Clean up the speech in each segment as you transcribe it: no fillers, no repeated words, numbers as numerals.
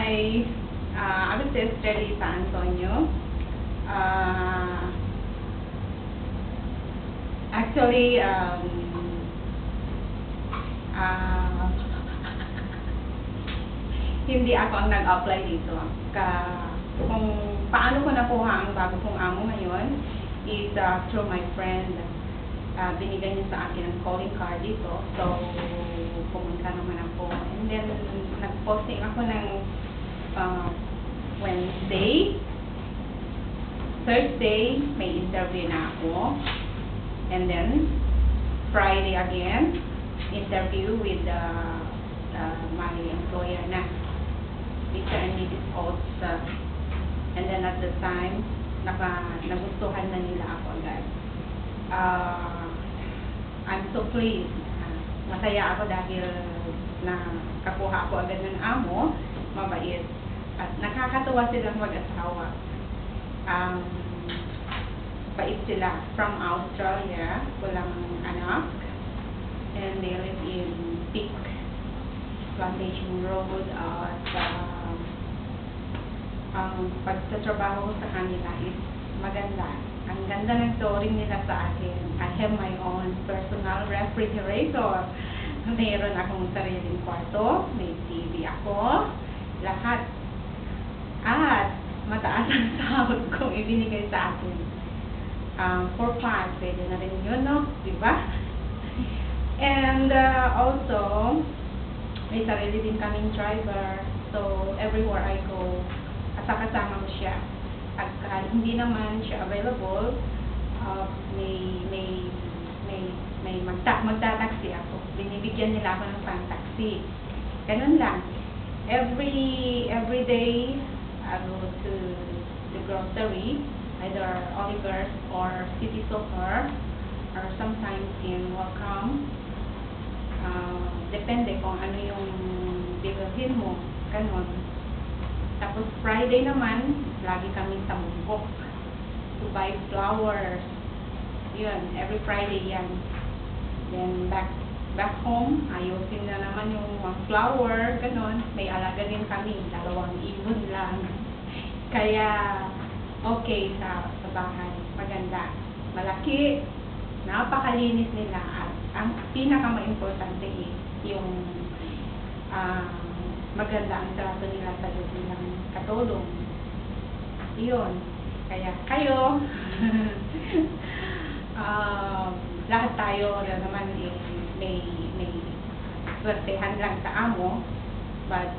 my other sister, Lisa Antonio. Actually, hindi ako ang nag-apply dito. Kung paano ko nakuha ang bago kong amo ngayon is through my friend. Binigay niya sa akin ang calling card dito. So, pumunta naman ako. And then, nag-posting ako ng Wednesday. Thursday, may interview na ako. And then, Friday again, interview with my employer na. Mr. and Mrs. Oates. And then at the time, nagustuhan na nila ako agad. I'm so pleased. Masaya ako dahil nakakuha ako agad ng amo, mabait. At nakakatuwa silang mag-asawa. Bait sila. From Australia, walang anak. And they live in Peak Plantation Road. At ang pagtatrabaho ko sa kanila is maganda. Ang ganda ng story nila sa akin. I have my own personal refrigerator. Mayroon akong sariling kwarto, may TV ako, lahat. At mataas ang sahod kong ibinigay sa akin. 4-5, pwede na rin yun, no? Diba? And also, may sarili din kaming driver. So, everywhere I go, kasama mo siya. At hindi naman siya available, may magtataksi ako. Binibigyan nila ako ng pang-taxi. Ganun lang. Every day, I go to the grocery, either Oliver's or City Super, or sometimes in Welcome. Depende kung ano yung bibilhin mo. Ganun. Tapos Friday naman, lagi kami sa Mungkok to buy flowers. Yun, every Friday yan. Then back home, ayusin na naman yung mga flower, ganun. May alaga din kami, 2 ibon lang. Kaya okay sa bahay, maganda. Malaki, napakalinis nila. At ang pinaka-importante yung maganda ang trato nila sa iyo bilang katulong. Iyon. Kaya kayo, lahat tayo naman may swertehan lang sa amo, but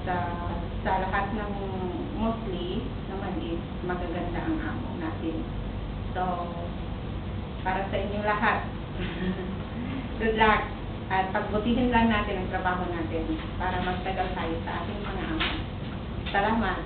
sa lahat ng mostly naman is magaganda ang amo natin. So, para sa inyo lahat, good luck. At pagbutihin lang natin ang trabaho natin para magtagal tayo sa ating mga amo. Salamat.